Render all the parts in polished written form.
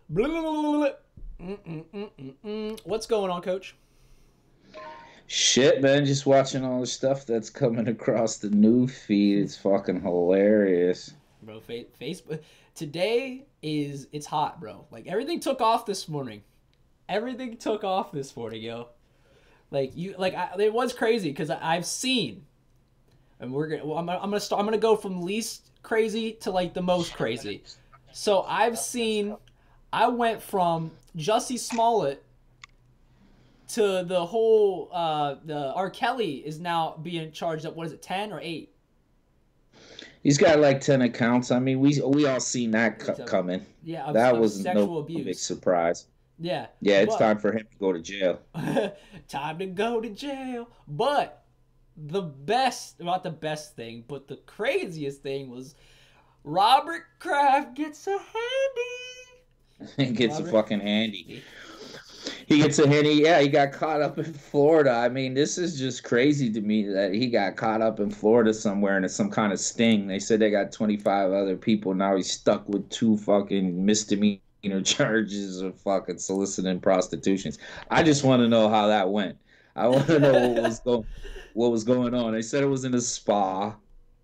What's going on, Coach? Shit, man, just watching all the stuff that's coming across the new feed. It's fucking hilarious. Bro, Facebook today it's hot, bro. Like everything took off this morning. Everything took off this morning, yo. It was crazy because I've seen, and we're gonna. Well, I'm gonna start. I'm gonna go from least crazy to like the most crazy. So I've seen. I went from Jussie Smollett to the whole. The R. Kelly is now being charged up. What is it, 10 or 8? He's got like 10 accounts. I mean, we all seen that coming. Yeah, That of was no sexual big abuse. surprise. Yeah, Yeah, it's but time for him to go to jail. time to go to jail. But the best, not the best thing, but the craziest thing was Robert Kraft gets a handy. He gets a Robert, fucking handy. He gets a handy. Yeah, he got caught up in Florida. I mean, this is just crazy to me that he got caught up in Florida somewhere in some kind of sting. They said they got 25 other people. Now he's stuck with two fucking misdemeanor charges of fucking soliciting prostitutions. I just want to know how that went. I want to know what was going on. They said it was in a spa.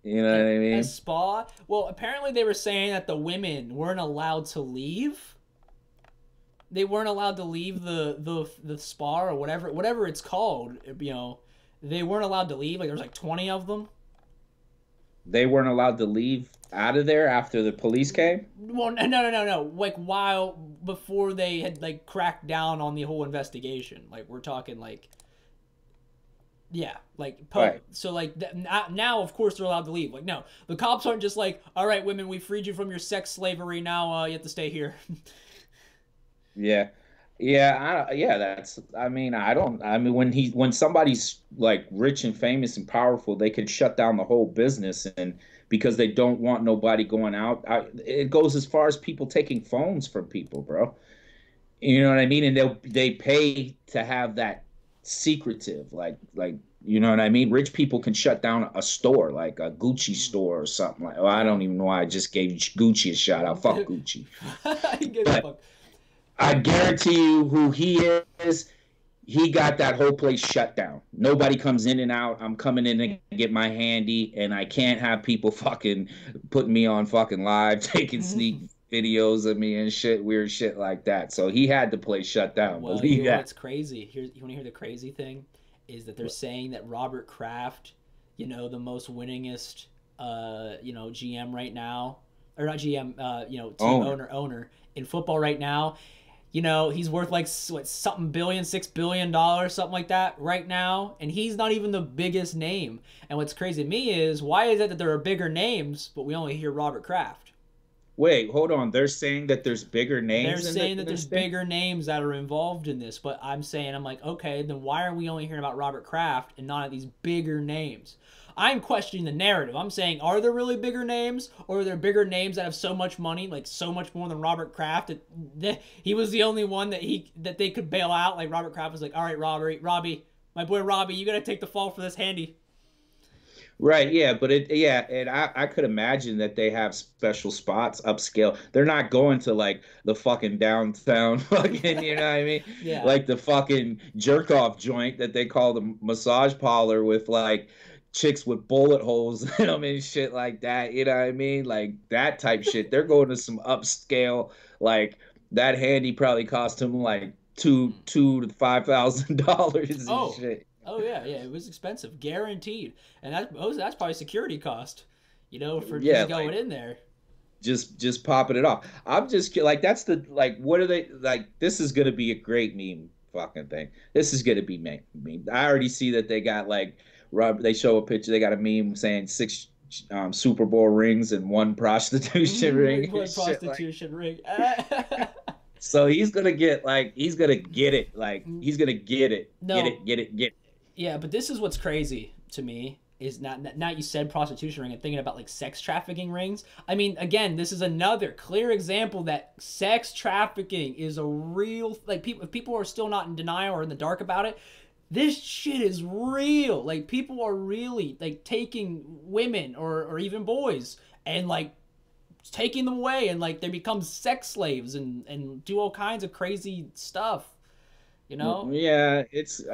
You know what I a mean? spa. Well, apparently they were saying that the women weren't allowed to leave. They weren't allowed to leave the spa or whatever it's called. They weren't allowed to leave. Like there was like 20 of them. They weren't allowed to leave out of there after the police came. Well, no. Like while before they had like cracked down on the whole investigation. Like we're talking like yeah, like Right. so like now of course they're allowed to leave. Like no, the cops aren't just like, all right, women, we freed you from your sex slavery. Now you have to stay here. Yeah. Yeah, that's I mean, I mean when somebody's like rich and famous and powerful, they can shut down the whole business and because they don't want nobody going out. It goes as far as people taking phones from people, bro. You know what I mean? And they pay to have that secretive like you know what I mean? Rich people can shut down a store like a Gucci store or something like. Well, I don't even know why I just gave Gucci a shout out. Fuck Gucci. I give a But fuck. I guarantee you who he is, he got that whole place shut down. Nobody comes in and out. I'm coming in to get my handy, and I can't have people fucking putting me on fucking live, taking sneak videos of me and shit, weird shit like that. So he had the place shut down. Well, you Believe know that. what's crazy? Here, you want to hear the crazy thing? Is that they're saying that Robert Kraft, the most winningest, GM right now, or not GM, team Owner. owner in football right now. He's worth like what something billion, $6 billion, something like that right now, and he's not even the biggest name. And what's crazy to me is why is it that there are bigger names, but we only hear Robert Kraft? Wait, hold on. They're saying that there's bigger They're names saying in that there's this thing? bigger names that are involved in this, but I'm like, okay, then why are we only hearing about Robert Kraft and not these bigger names? I'm questioning the narrative. I'm saying, are there really bigger names, or are there bigger names that have so much money, like so much more than Robert Kraft? He was the only one that they could bail out. Like Robert Kraft was like, all right, Robbie, my boy Robbie, you got to take the fall for this handy. Right, yeah, but and I could imagine that they have special spots upscale. They're not going to like the fucking downtown fucking, you know what I mean? Yeah. Like the fucking jerk off joint that they call the massage parlor with like chicks with bullet holes in them and shit like that, you know what I mean? Like that type shit. They're going to some upscale, like that handy probably cost them like two to $5,000 and Oh. shit. Oh yeah. It was expensive, guaranteed, and that's probably security cost. For Yeah, just like going in there. just popping it off. I'm just like that's the like what are they like this is gonna be a great meme fucking thing. This is gonna be meme. I already see that they got like Rob they show a picture, they got a meme saying six Super Bowl rings and one prostitution ring and One shit like prostitution ring. so he's gonna get it like he's gonna get it get No, it get it get it. yeah, but this is what's crazy to me is not you said prostitution ring and thinking about like sex trafficking rings. I mean, again, this is another clear example that sex trafficking is a real like people if people are still not in denial or in the dark about it. This shit is real. Like people are really like taking women or even boys and like taking them away, and like they become sex slaves and do all kinds of crazy stuff. You know? Yeah,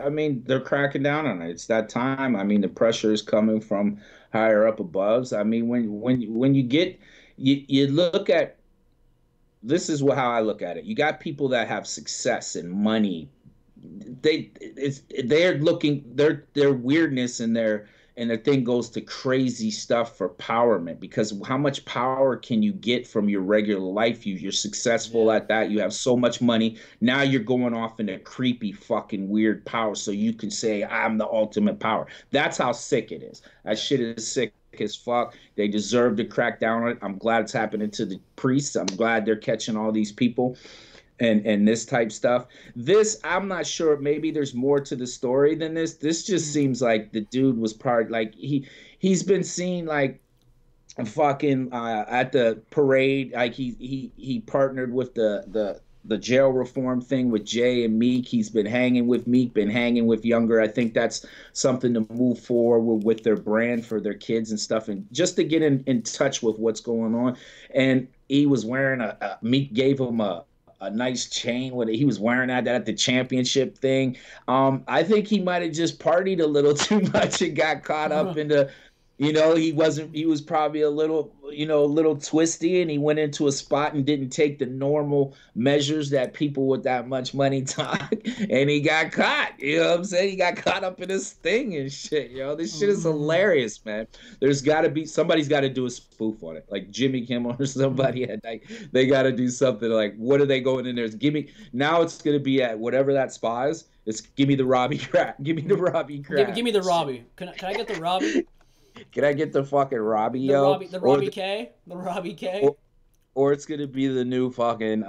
I mean, they're cracking down on it. It's that time. I mean, the pressure is coming from higher up above. I mean, when you get, you look at, this is how I look at it. You got people that have success and money. They're looking their weirdness and their thing goes to crazy stuff for empowerment, because how much power can you get from your regular life? You're successful Yeah. at that, you have so much money, now you're going off into creepy fucking weird power so you can say I'm the ultimate power. That's how sick it is. That shit is sick as fuck. They deserve to crack down on it. I'm glad it's happening to the priests. I'm glad they're catching all these people and this type stuff. This, I'm not sure. Maybe there's more to the story than this. This just Mm. seems like the dude was part, like he's been seen like fucking at the parade. Like he partnered with the jail reform thing with Jay and Meek. He's been hanging with Meek, been hanging with Younger. I think that's something to move forward with their brand for their kids and stuff, and just to get in touch with what's going on. And he was wearing Meek gave him a nice chain with it. He was wearing that at the championship thing. I think he might have just partied a little too much and got caught up in the, he was probably a little, a little twisty, and he went into a spot and didn't take the normal measures that people with that much money talk, and he got caught. You know what I'm saying? He got caught up in this thing and shit. This shit is hilarious, man. There's got to be, somebody's got to do a spoof on it, like Jimmy Kimmel or somebody. They got to do something like, what are they going in there? Now it's going to be at whatever that spa is. It's give me the Robbie crap. Give me the Robbie crap. Give me the Robbie. Can I get the Robbie? Can I get the fucking Robbie, The yo? Robbie, the Robbie K? The Robbie K? Or it's gonna be the new fucking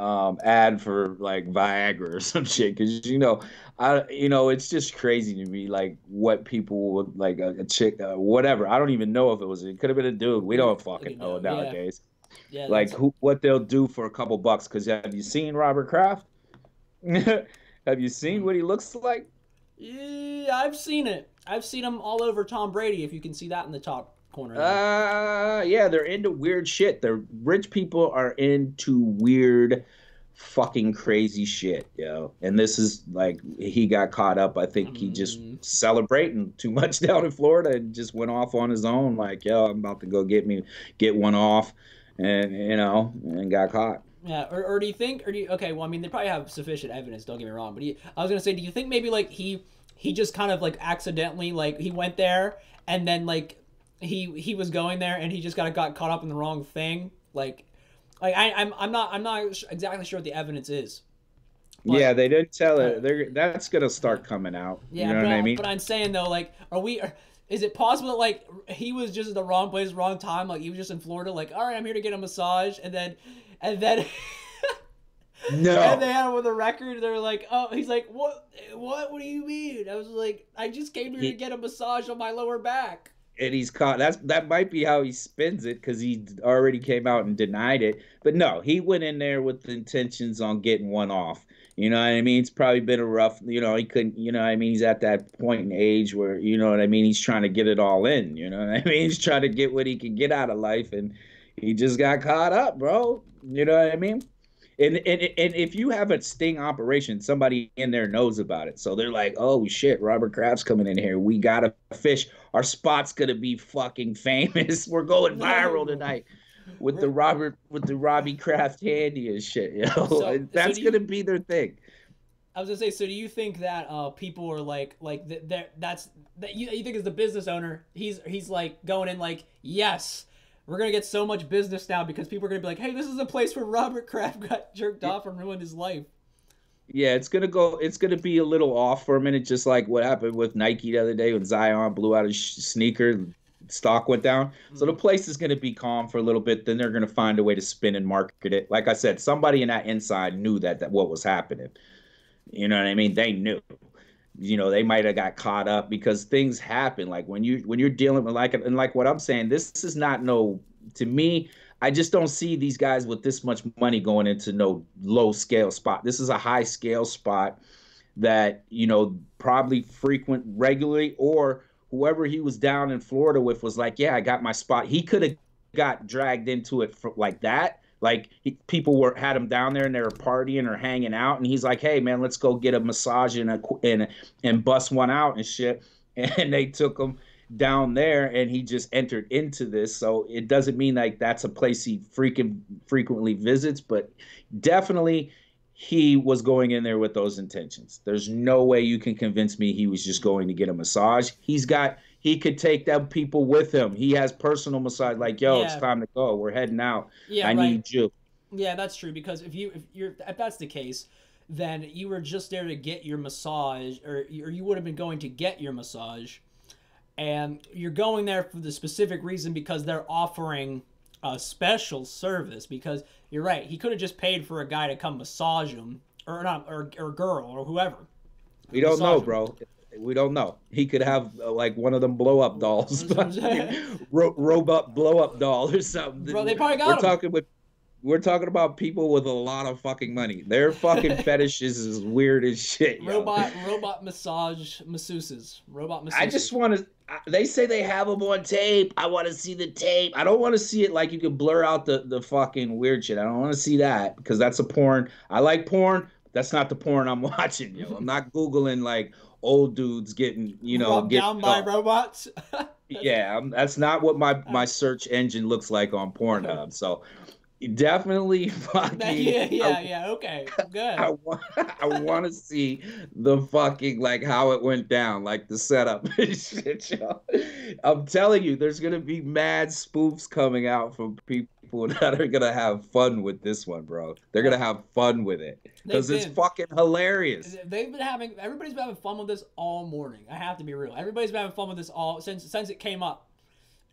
ad for like Viagra or some shit. Because it's just crazy to me, like what people would like a chick, whatever. I don't even know if it could have been a dude. We don't fucking know nowadays. Yeah, like what they'll do for a couple bucks. Because have you seen Robert Kraft? Have you seen what he looks like? Yeah, I've seen it. I've seen him all over Tom Brady, if you can see that in the top corner. Yeah, they're into weird shit. The rich people are into weird, fucking crazy shit, And this is like, he got caught up. I think he just celebrating too much down in Florida and just went off on his own. Like, I'm about to go get one off, and got caught. Yeah, or do you think, okay, well, I mean, they probably have sufficient evidence, don't get me wrong, but I was going to say, do you think maybe, like, he just kind of, like, accidentally, like, he went there, and then, like, he was going there, and he just got caught up in the wrong thing? I'm not exactly sure what the evidence is. But, yeah, they didn't tell it. That's going to start coming out. Yeah, you know what I mean? But I'm saying, though, like, is it possible that, like, he was just at the wrong place, wrong time, like, he was just in Florida, like, all right, I'm here to get a massage, and then no. And they had him with a record. They're like, oh, he's like, what do you mean? I was like, I just came here to get a massage on my lower back. And he's caught. That might be how he spins it, because he already came out and denied it. But no, he went in there with the intentions on getting one off. You know what I mean? It's probably been a rough, he couldn't, you know what I mean? He's at that point in age where, you know what I mean? He's trying to get it all in, you know what I mean? He's trying to get what he can get out of life, and he just got caught up, bro. You know what I mean? And if you have a sting operation, somebody in there knows about it. So they're like, oh, shit, Robert Kraft's coming in here. We got to fish. Our spot's going to be fucking famous. We're going viral tonight with the Robbie Kraft handy and shit. That's going to be their thing. I was going to say, so do you think that people are like that you think as the business owner, he's like going in like, yes, we're going to get so much business now because people are going to be like, hey, this is the place where Robert Kraft got jerked off and ruined his life. Yeah, it's going to be a little off for a minute, just like what happened with Nike the other day when Zion blew out his sneaker, stock went down. So the place is going to be calm for a little bit. Then they're going to find a way to spin and market it. Like I said, somebody in that inside knew that what was happening. You know what I mean? They knew. They might have got caught up because things happen. Like when you're dealing with like what I'm saying, this is not to me, I just don't see these guys with this much money going into no low scale spot. This is a high scale spot that, probably frequent regularly, or whoever he was down in Florida with was like, yeah, I got my spot. He could have got dragged into it for, like that. Like people were had him down there and they were partying or hanging out, and he's like, "Hey man, let's go get a massage and bust one out and shit." And they took him down there, and he just entered into this. So it doesn't mean like that's a place he frequently visits, but definitely he was going in there with those intentions. There's no way you can convince me he was just going to get a massage. He could take them people with him. He has personal massage. Like, yo, it's Yeah, time to go. We're heading out. yeah, I right. need you. Yeah, that's true because if that's the case, then you were just there to get your massage, or you would have been going to get your massage, and you're going there for the specific reason because they're offering a special service. Because you're right, he could have just paid for a guy to come massage him, or not, or girl, or whoever. We don't know, Massage him. bro. We don't know. He could have like one of them blow up dolls, robot blow up doll or something. Bro, they probably We're got him. talking with we're talking about people with a lot of fucking money. Their fucking fetishes is weird as shit, yo. Robot robot I masseuses. just want to. They say they have them on tape. I want to see the tape. I don't want to see it like you can blur out the fucking weird shit. I don't want to see that because that's a porn. I like porn. That's not the porn I'm watching, yo. I'm not googling like old dudes getting, Rubbed getting down by robots. yeah, that's not what my search engine looks like on Pornhub. So definitely fucking yeah. Okay, good. I want to see the fucking like how it went down, like the setup and shit, yo. I'm telling you, there's gonna be mad spoofs coming out from people that are gonna have fun with this one, bro. They're gonna have fun with it They've because it's been. fucking hilarious. Everybody's been having fun with this all morning. I have to be real. Everybody's been having fun with this all since it came up.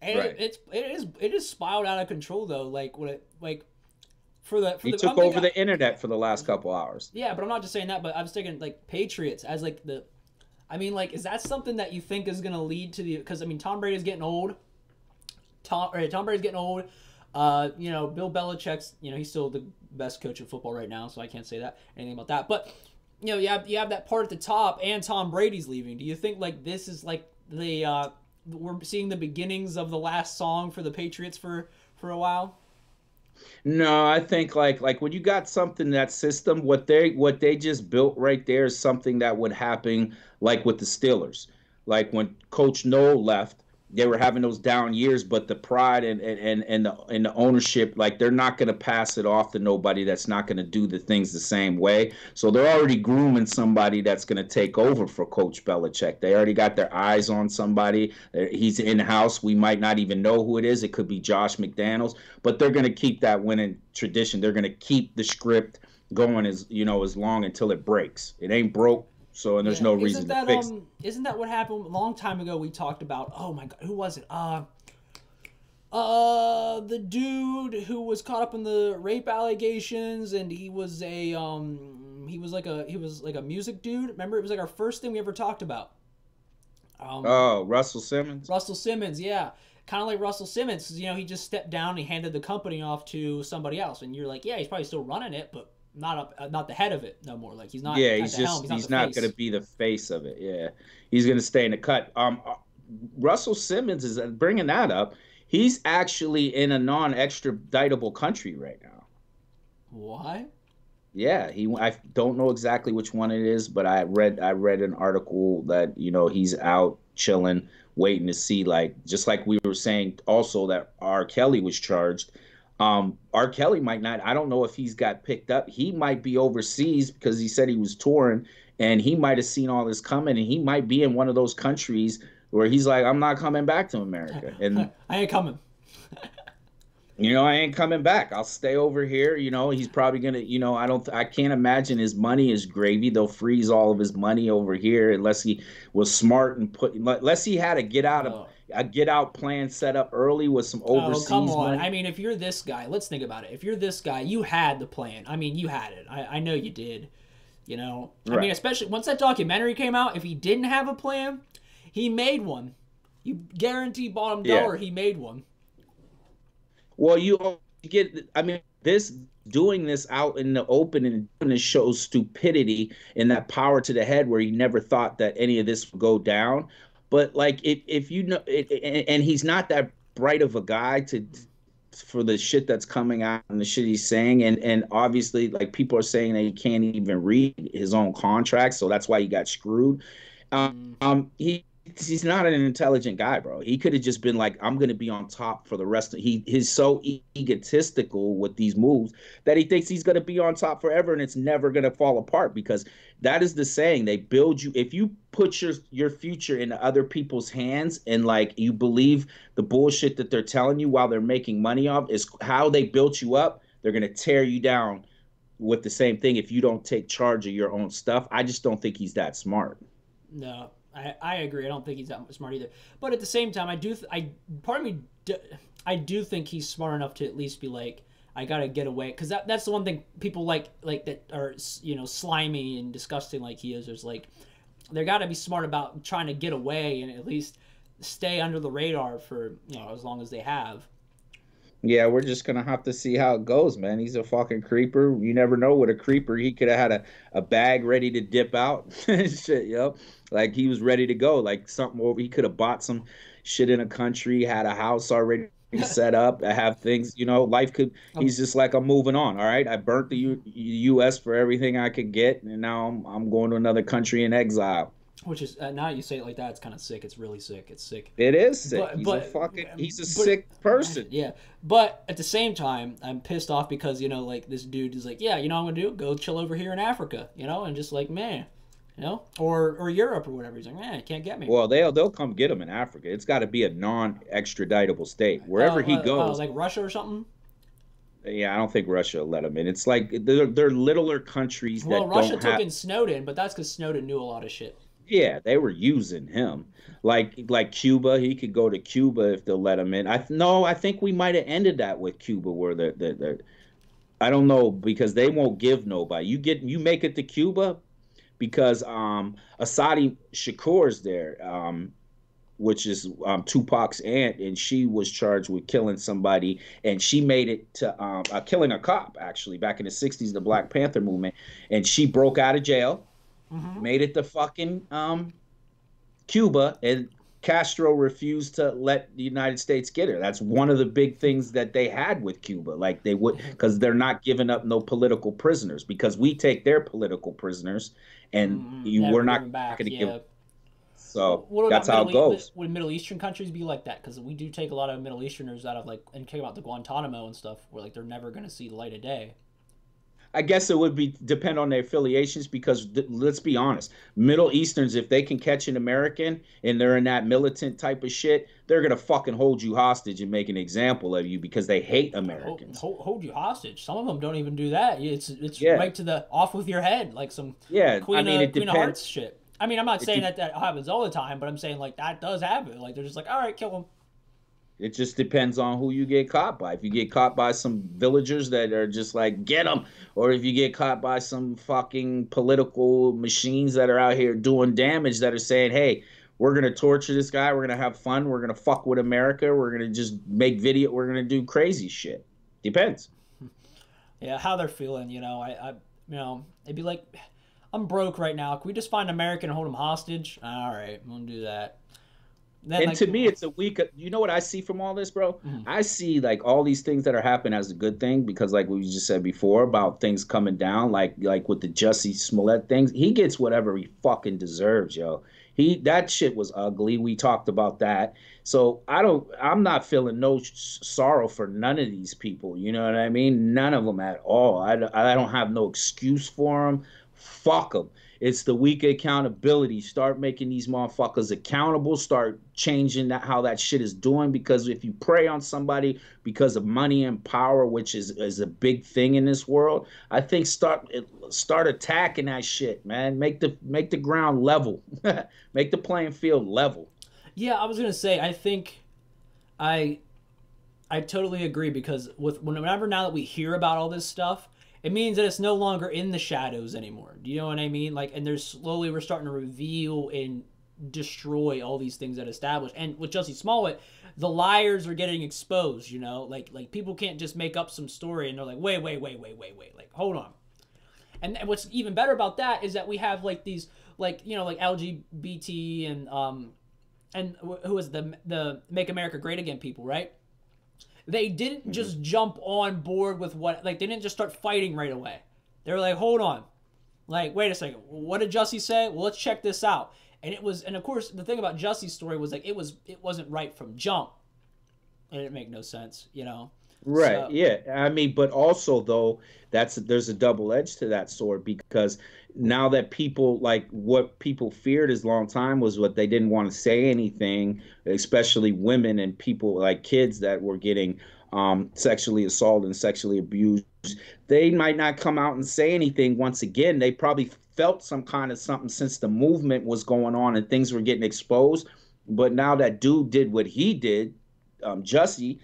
And Right. it is spiraled out of control though. Like what it like for the He I'm took thinking, over the internet for the last couple hours. yeah, but I'm not just saying that. But I was thinking like Patriots as like the. I mean, like, is that something that you think is gonna lead to the? Because I mean, Tom Brady's getting old. Tom Brady's getting old. Bill Belichick's, he's still the best coach of football right now, so I can't say that anything about that. But you have that part at the top, and Tom Brady's leaving. Do you think like this is like the we're seeing the beginnings of the last song for the Patriots for a while? No, I think like when you got something that system, what they just built right there is something that would happen like with the Steelers. Like when Coach Noel left, they were having those down years, but the pride and the ownership, like they're not gonna pass it off to nobody that's not gonna do the things the same way. So they're already grooming somebody that's gonna take over for Coach Belichick. They already got their eyes on somebody. He's in house. We might not even know who it is. It could be Josh McDaniels, but they're gonna keep that winning tradition. They're gonna keep the script going as long until it breaks. It ain't broke. So and there's Yeah, no reason to fix it. isn't that what happened a long time ago? We talked about, oh my god, who was it? The dude who was caught up in the rape allegations, and he was like a music dude. Remember, it was like our first thing we ever talked about. Oh, Russell Simmons. Russell Simmons, yeah, kind of like Russell Simmons. He just stepped down and he handed the company off to somebody else, and you're like, yeah, he's probably still running it, but not the head of it no more. Like he's not. Yeah, At the helm. he's The not face. going to be the face of it. Yeah, he's going to stay in the cut. Russell Simmons is bringing that up. He's actually in a non-extraditable country right now. What? Yeah, I don't know exactly which one it is, but I read an article that he's out chilling, waiting to see, like just like we were saying also that R. Kelly was charged. R. Kelly might not. I don't know if he's got picked up. He might be overseas because he said he was touring, and he might have seen all this coming, and he might be in one of those countries where he's like, I'm not coming back to America, and I ain't coming. I ain't coming back. I'll stay over here. He's probably gonna. I can't imagine his money is gravy. They'll freeze all of his money over here unless he was smart and unless he had a get out plan set up early with some overseas Come on. money. I mean, if you're this guy, let's think about it. If you're this guy, you had the plan. I mean, you had it. I know you did. I Right. mean, especially once that documentary came out, if he didn't have a plan, he made one. You guarantee bottom dollar he made one. Well, you get. I mean, doing this out in the open and doing this shows stupidity and that power to the head where he never thought that any of this would go down. But like, if and he's not that bright of a guy for the shit that's coming out and the shit he's saying, and obviously like people are saying that he can't even read his own contract, so that's why he got screwed. Um, Mm, he's not an intelligent guy, bro. He could have just been like, I'm gonna be on top for the rest of he's so egotistical with these moves that he thinks he's gonna be on top forever and it's never gonna fall apart because that is the saying. They build you if you put your future into other people's hands and like you believe the bullshit that they're telling you while they're making money off is how they built you up. They're gonna tear you down with the same thing if you don't take charge of your own stuff. I just don't think he's that smart. no, I agree. I don't think he's that smart either. But at the same time, part of me, I do think he's smart enough to at least be like, I gotta get away, because that's the one thing people like that are slimy and disgusting like he is. There's like, they gotta be smart about trying to get away and at least stay under the radar for as long as they have. Yeah, we're just gonna have to see how it goes, man. He's a fucking creeper. You never know what a creeper. He could have had a bag ready to dip out. Shit, yo. Like he was ready to go. Like something over. He could have bought some shit in a country, had a house already set up, have things, life could Um, he's just like I'm moving on. All right. I burnt the US for everything I could get, and now I'm going to another country in exile. which is now you say it like that, it's kind of sick. It's really sick. It's sick. It is sick. But He's a but sick person. yeah. But at the same time, I'm pissed off because like this dude is like, yeah, you know what I'm gonna do? Go chill over here in Africa, and just like man, or Europe or whatever. He's like, man, you can't get me. Well, they'll come get him in Africa. It's got to be a non-extraditable state. Wherever he goes, Like Russia or something. yeah, I don't think Russia will let him in. It's like they're littler countries Well, that Russia don't took have. in Snowden, but that's because Snowden knew a lot of shit. Yeah, they were using him. Like Cuba, he could go to Cuba if they'll let him in. No, I think we might have ended that with Cuba, where the I don't know because they won't give nobody. You make it to Cuba because Asadi Shakur's there, which is Tupac's aunt, and she was charged with killing somebody, and she made it to killing a cop actually back in the '60s, the Black Panther movement, and she broke out of jail, Mm-hmm. made it to fucking Cuba, and Castro refused to let the United States get her. That's one of the big things that they had with Cuba. Like they would, because they're not giving up no political prisoners because we take their political prisoners, and we're Never not giving back. going to give. Yeah. So What about that's how it goes. would Middle Eastern countries be like that? Because we do take a lot of Middle Easterners out of and talk about the Guantanamo and stuff, where like they're never going to see the light of day. I guess it would be depend on their affiliations because let's be honest, Middle Easterns, if they can catch an American and they're in that militant type of shit, they're gonna fucking hold you hostage and make an example of you because they hate Americans. Hold you hostage. Some of them don't even do that. It's Yeah, right to the off with your head, like some yeah. I mean, it Queen of depends. Hearts shit. I mean, I'm not It saying de- that happens all the time, but I'm saying like that does happen. Like they're just like, all right, kill him. It just depends on who you get caught by. If you get caught by some villagers that are just like, get them, or if you get caught by some fucking political machines that are out here doing damage that are saying, hey, we're going to torture this guy. We're going to have fun. We're going to fuck with America. We're going to just make video. We're going to do crazy shit. Depends. Yeah, how they're feeling, it'd be like, I'm broke right now. Can we just find an American and hold him hostage? All right, I'm gonna do that. Then And like, to me, it's a week. You know what I see from all this, bro? mhm. I see like all these things that are happening as a good thing because, like we just said before about things coming down, like with the Jussie Smollett things, he gets whatever he fucking deserves, yo. That shit was ugly. We talked about that. So I'm not feeling no sorrow for none of these people. You know what I mean? None of them at all. I don't have no excuse for them. Fuck them. It's the weak accountability. Start making these motherfuckers accountable. Start changing how that shit is doing. Because if you prey on somebody because of money and power, which is a big thing in this world, I think start attacking that shit, man. Make the ground level. Make the playing field level. Yeah, I was gonna say, I think I I totally agree because whenever now that we hear about all this stuff, it means that it's no longer in the shadows anymore. Do you know what I mean? Like, and we're starting to reveal and destroy all these things that established. And with Jussie Smollett, the liars are getting exposed. Like people can't just make up some story and they're like, wait, like hold on. And what's even better about that is that we have like these like LGBT and who is the Make America Great Again people, right? they didn't Mhm. just jump on board with what, like, they didn't just start fighting right away. They were like, hold on. Like, wait a second. What did Jussie say? Well, let's check this out. And it was, and of course, the thing about Jussie's story was like, it wasn't right from jump. It didn't make no sense, you know? Right. So, Yeah. I mean, but also though, there's a double edge to that sword because now that people like what people feared as long time was what they didn't want to say anything, especially women and people like kids that were getting sexually assaulted and sexually abused. They might not come out and say anything once again. They probably felt some kind of something since the movement was going on and things were getting exposed. But now that dude did what he did, Jussie,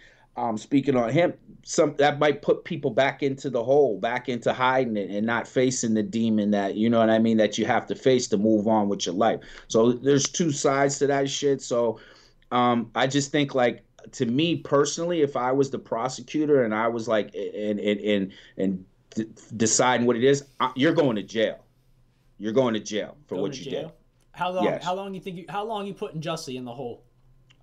speaking on him, some that might put people back into the hole, back into hiding it and not facing the demon that you know what I mean that you have to face to move on with your life. So there's two sides to that shit. So I just think like to me personally, if I was the prosecutor and I was like and deciding what it is, you're going to jail. You're going to jail for going to what you did. jail. How long? Yes. How long you think? How long you putting Jussie in the hole?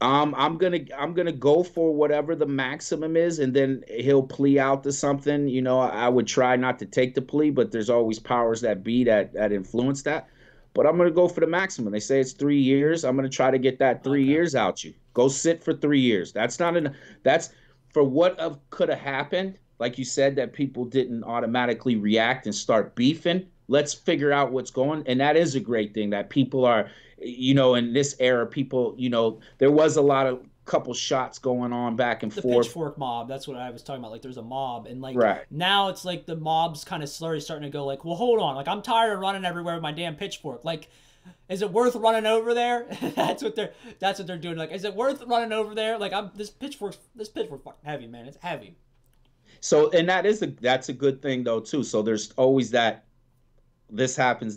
I'm gonna go for whatever the maximum is, and then he'll plea out to something. You know, I would try not to take the plea, but there's always powers that be that influence that. But I'm gonna go for the maximum. They say it's 3 years. I'm gonna try to get that three Okay. years out you. Go sit for 3 years. That's not an. That's for what could have happened. Like you said, that people didn't automatically react and start beefing. Let's figure out what's going, and that is a great thing that people are in this era, people, there was a lot of couple shots going on back and The forth. pitchfork mob. That's what I was talking about. Like, there's a mob, and like Right. now it's like the mob's kind of slowly starting to go like, well, hold on. Like, I'm tired of running everywhere with my damn pitchfork. Like, is it worth running over there? That's what they're doing. Like, is it worth running over there? Like, I'm this pitchfork fucking heavy, man. It's heavy. So, and that's a good thing though too. So there's always that this happens,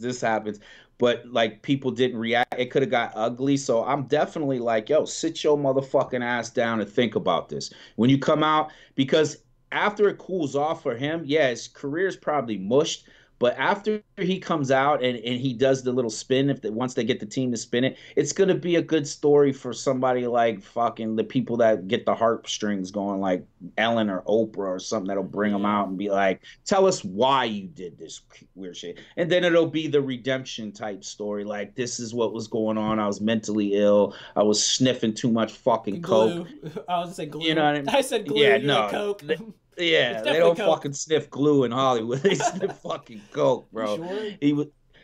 but like people didn't react. It could have got ugly. So I'm definitely like, yo, sit your motherfucking ass down and think about this when you come out, because after it cools off for him, yeah, his career's probably mushed. But after he comes out and he does the little spin, once they get the team to spin it, it's gonna be a good story for somebody like fucking the people that get the heartstrings going, like Ellen or Oprah or something that'll bring them Yeah. out and be like, tell us why you did this weird shit. And then it'll be the redemption type story. Like, this is what was going on. I was mentally ill. I was sniffing too much fucking coke. Glue. I was gonna say You know glue. what I mean? I said glue. Yeah, You're like no. Coke. It's Yeah, they definitely don't Coke. fucking sniff glue in Hollywood. They sniff fucking coke, You bro. sure?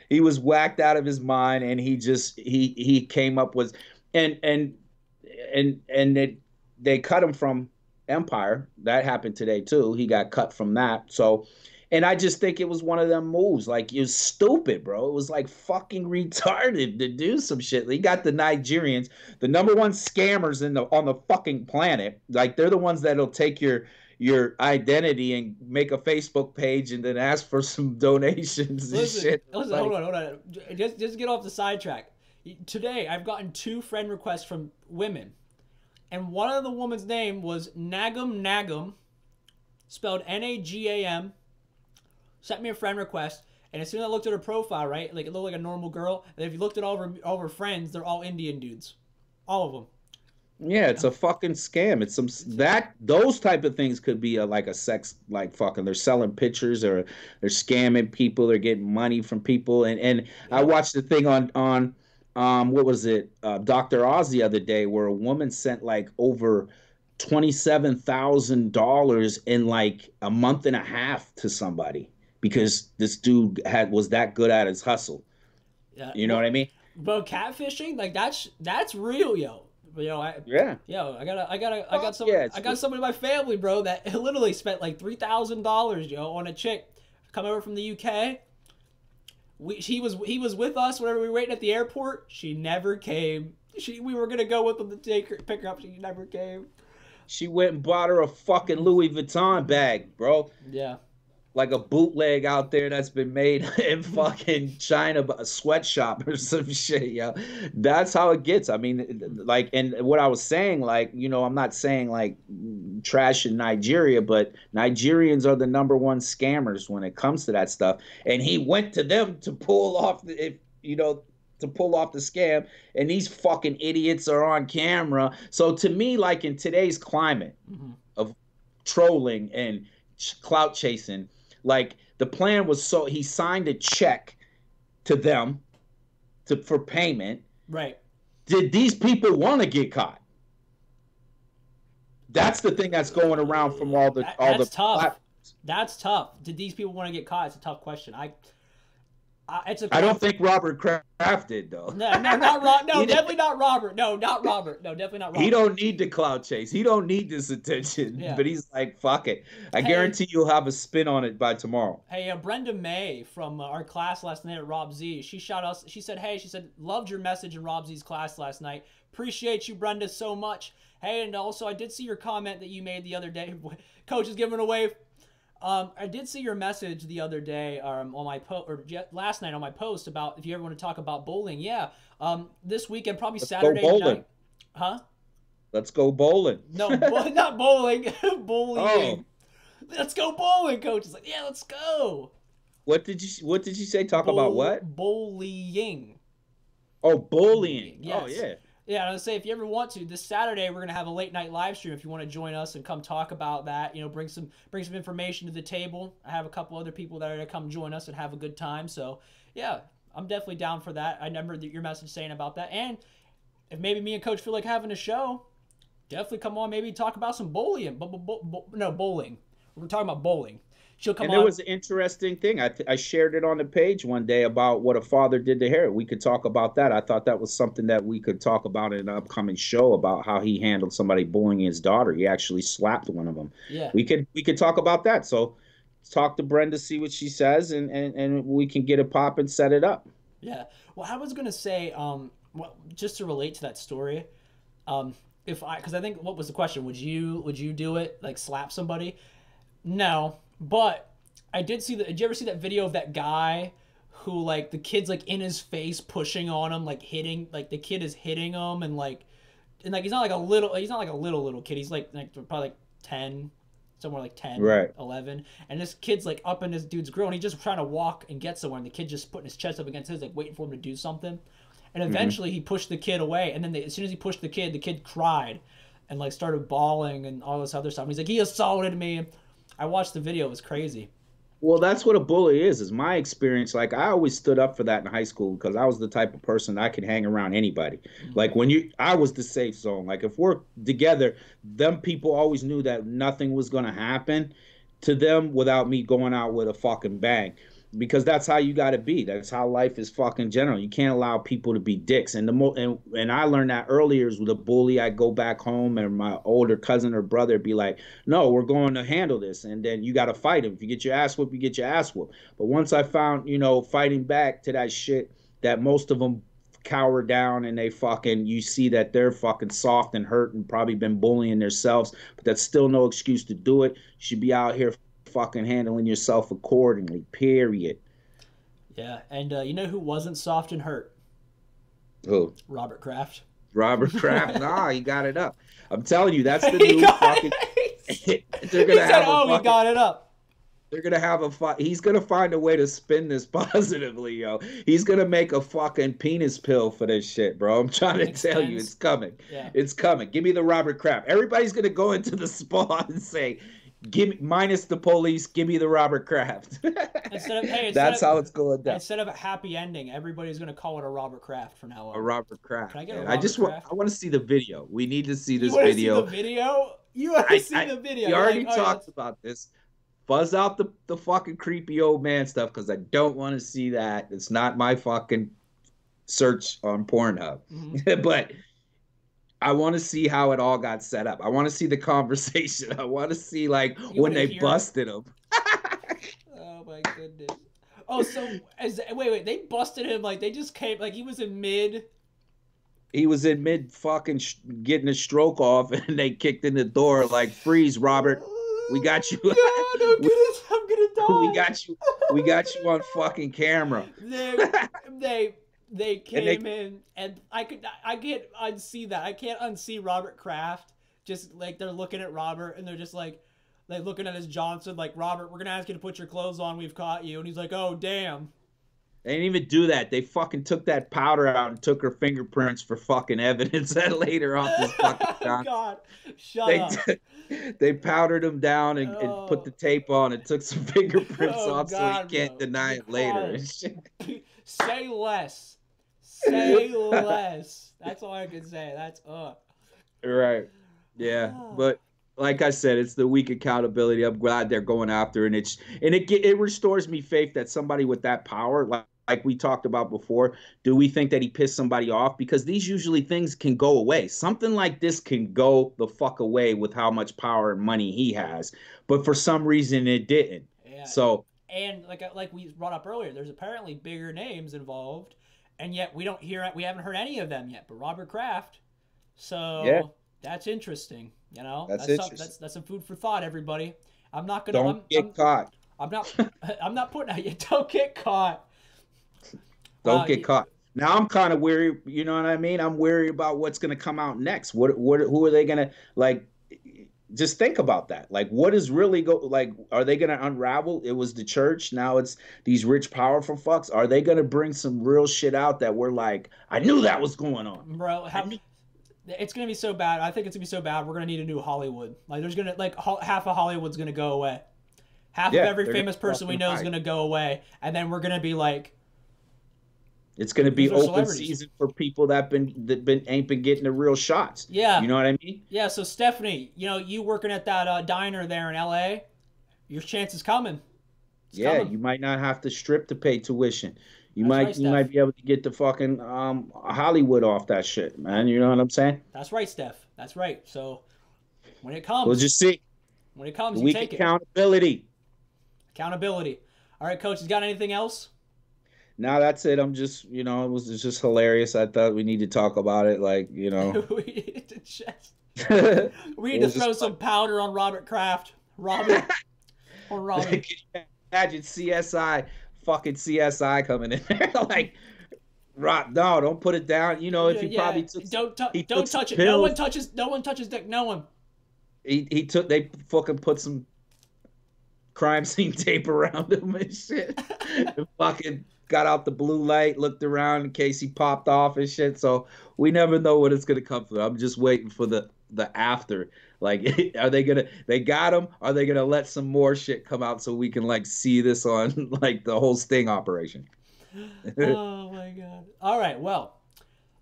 He was whacked out of his mind, and he came up with and and they cut him from Empire. That happened today too. He got cut from that. So, and I just think it was one of them moves. Like, it was stupid, bro. It was like fucking retarded to do some shit. He got the Nigerians, the number one scammers on the fucking planet. Like, they're the ones that'll take your identity and make a Facebook page and then ask for some donations and Listen, shit. listen. Like, Hold on. Just get off the sidetrack. Today, I've gotten 2 friend requests from women, and one of the woman's name was Nagam, spelled Nagam. Sent me a friend request, and as soon as I looked at her profile, right, like it looked like a normal girl. And if you looked at all of her friends, they're all Indian dudes, all of them. yeah, it's a fucking scam. It's some that those type of things could be like a sex, like fucking. They're selling pictures or they're scamming people. They're getting money from people. And I Yep. watched the thing on what was it, Dr. Oz the other day, where a woman sent like over $27,000 in like a month and a half to somebody because this dude was that good at his hustle. Yeah. You know what Well, I mean? bro, catfishing, like that's real, yo. Yo, Yeah. I got Fuck some, yeah, I got somebody in my family, bro, that literally spent like $3,000, yo, on a chick come over from the UK. He was with us whenever we were waiting at the airport. She never came. We were gonna go with him to pick her up. She never came. She went and bought her a fucking Louis Vuitton bag, bro. Yeah. Like a bootleg out there that's been made in fucking China, a sweatshop or some shit, yo. That's how it gets. I mean, like, and what I was saying, like, I'm not saying like trash in Nigeria, but Nigerians are the number one scammers when it comes to that stuff. And he went to them to pull off to pull off the scam, and these fucking idiots are on camera. So to me, like in today's climate Hmm. of trolling and clout chasing. Like the plan was, so he signed a check to them for payment. Right. Did these people want to get caught? That's the thing that's going around from that's tough. That's tough. Did these people want to get caught? It's a tough question. I don't think Robert Kraft did though. No, not Rob. No, definitely not Robert. No, not Robert. No, definitely not Robert. He don't need the clout chase. He don't need this attention. Yeah. But he's like, fuck it. I guarantee you'll have a spin on it by tomorrow. Hey, Brenda May from our class last night at Rob Z. She shot us. She said, "Hey, loved your message in Rob Z's class last night. Appreciate you, Brenda, so much. Hey, and also I did see your comment that you made the other day. Coach is giving away." I did see your message the other day on my last night on my post about if you ever want to talk about bowling. Yeah. This weekend, probably Let's Saturday go bowling. night. Huh? Let's go bowling. No, not bowling. Bowling. Oh. Let's go bowling, Coach. It's like, yeah, let's go. What did you say? Talk about what? Bullying. Oh, bullying. Yes. Oh, yeah. Yeah, I was say if you ever want to, this Saturday we're gonna have a late night live stream. If you want to join us and come talk about that, bring some information to the table. I have a couple other people that are gonna come join us and have a good time. So yeah, I'm definitely down for that. I remember your message saying about that, and if maybe me and Coach feel like having a show, definitely come on. Maybe talk about some bowling. No, bowling. We're talking about bowling. She'll come on. And there was an interesting thing. I shared it on the page one day about what a father did to Harry. We could talk about that. I thought that was something that we could talk about in an upcoming show about how he handled somebody bullying his daughter. He actually slapped one of them. Yeah. We could talk about that. So talk to Brenda, see what she says, and we can get it pop and set it up. Yeah. Well, I was gonna say, just to relate to that story, because I think what was the question? Would you do it, like slap somebody? No. But I did see did you ever see that video of that guy who, like, the kid's like in his face pushing on him, like hitting, like the kid is hitting him, and he's not like a little kid. He's like probably like 10, somewhere like 10, right. 11. And this kid's like up in this dude's grill and he's just trying to walk and get somewhere, and the kid just putting his chest up against his, like waiting for him to do something. And eventually he pushed the kid away, and then as soon as he pushed the kid cried and like started bawling and all this other stuff. And he's like, he assaulted me. I watched the video. It was crazy. Well, that's what a bully is my experience. Like, I always stood up for that in high school because I was the type of person that I could hang around anybody. Mm-hmm. Like, I was the safe zone. Like, if we're together, them people always knew that nothing was going to happen to them without me going out with a fucking bang. Because that's how you got to be. That's how life is fucking general. You can't allow people to be dicks. And and I learned that earlier with a bully. I'd go back home and my older cousin or brother would be like, no, we're going to handle this. And then you got to fight him. If you get your ass whooped, you get your ass whooped. But once I found, fighting back to that shit, that most of them cower down and you see that they're fucking soft and hurt and probably been bullying themselves. But that's still no excuse to do it. You should be out here fucking handling yourself accordingly, period. Yeah, and you know who wasn't soft and hurt? Who? Robert Kraft. Robert Kraft. Nah, he got it up. I'm telling you, that's the new fucking... They're gonna we got it up. They're gonna have a fight. He's gonna find a way to spin this positively, yo. He's gonna make a fucking penis pill for this shit, bro. I'm trying to tell you, it's coming. Yeah. It's coming. Give me the Robert Kraft. Everybody's gonna go into the spa and say, give me, minus the police, give me the Robert Kraft. That's how it's going down. Instead of a happy ending, everybody's going to call it a Robert Kraft from now on. A Robert Kraft. Can I get a Robert Kraft? I want to see the video. We need to see this video. You want to see the video? You want to see the video? We already talked about this. Buzz out the fucking creepy old man stuff because I don't want to see that. It's not my fucking search on Pornhub. Mm-hmm. But I want to see how it all got set up. I want to see the conversation. I want to see when they busted him. Oh my goodness. Oh, so wait, they busted him they just came he was in mid. He was in mid fucking getting a stroke off, and they kicked in the door freeze, Robert. We got you. I'm gonna die. We got you on fucking camera. They came in, and I can't unsee that. I can't unsee Robert Kraft. Just they're looking at Robert, and they're just looking at his Johnson, Robert, we're gonna ask you to put your clothes on. We've caught you, and he's like, oh damn. They didn't even do that. They fucking took that powder out and took her fingerprints for fucking evidence that later off this fucking John. God, shut They up. they powdered him down and put Oh, the tape on and took some fingerprints oh off so he God, can't bro. deny You're it later. crying. Say less. Say less. That's all I can say. That's Right. Yeah. But like I said, it's the weak accountability. I'm glad they're going after, and it restores me faith that somebody with that power, like we talked about before, do we think that he pissed somebody off? Because these usually things can go away. Something like this can go the fuck away with how much power and money he has. But for some reason it didn't. Yeah. So And like we brought up earlier, there's apparently bigger names involved, and yet we haven't heard any of them yet. But Robert Kraft, yeah, so that's interesting. You know, that's interesting. That's some food for thought, everybody. I'm not gonna. Don't get caught. I'm not. I'm not putting out. You don't get caught. Don't get caught. Now I'm kind of weary. You know what I mean? I'm weary about what's going to come out next. Who are they going to like? Just think about that. Like, what is really like? Are they going to unravel? It was the church. Now it's these rich, powerful fucks. Are they going to bring some real shit out that we're like, I knew that was going on, bro? It's gonna be so bad. I think it's gonna be so bad. We're gonna need a new Hollywood. Like, there's gonna half of Hollywood's gonna go away. Half of every famous person we know is gonna go away, and then we're gonna be like, it's gonna be open season for people that ain't been getting the real shots. Yeah, you know what I mean? Yeah. So Stephanie, you working at that diner there in L.A., your chance is coming. It's coming. You might not have to strip to pay tuition. You might be able to get the fucking Hollywood off that shit, man. You know what I'm saying? That's right, Steph. That's right. So when it comes, we'll just see. When it comes, you take accountability. Accountability. All right, coach. You got anything else? No, that's it. I'm just, it was just hilarious. I thought we need to talk about it, like, we need to throw some powder on Robert Kraft. Robin. Can you imagine fucking CSI coming in there like, Rob, no, don't put it down. If he probably took, don't touch it. No one touches Dick. No one. They fucking put some crime scene tape around him and shit. And fucking got out the blue light, looked around in case he popped off and shit. So we never know what it's gonna come through. I'm just waiting for the after. Like, they got him? Are they gonna let some more shit come out so we can like see this on like the whole sting operation? Oh my god. All right, well,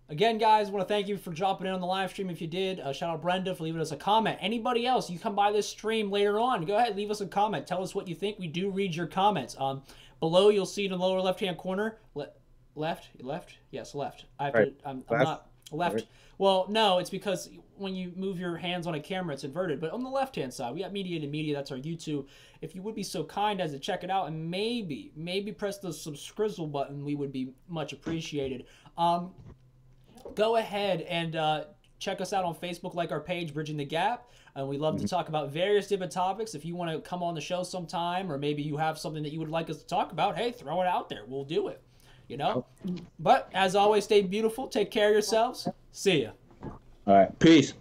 again, guys, I want to thank you for dropping in on the live stream. If you did, shout out Brenda for leaving us a comment. Anybody else, you come by this stream later on, go ahead, leave us a comment. Tell us what you think. We do read your comments. Below, you'll see in the lower left-hand corner. Left? Yes, left. I'm not left. Right. Well, no, it's because when you move your hands on a camera, it's inverted. But on the left-hand side, we got Mediated Media. That's our YouTube. If you would be so kind as to check it out and maybe press the subscribe button, we would be much appreciated. Go ahead and check us out on Facebook, like our page, Bridging the Gap. And we love to talk about various different topics. If you want to come on the show sometime, or maybe you have something that you would like us to talk about, hey, throw it out there. We'll do it. But as always, stay beautiful. Take care of yourselves. See ya. All right. Peace.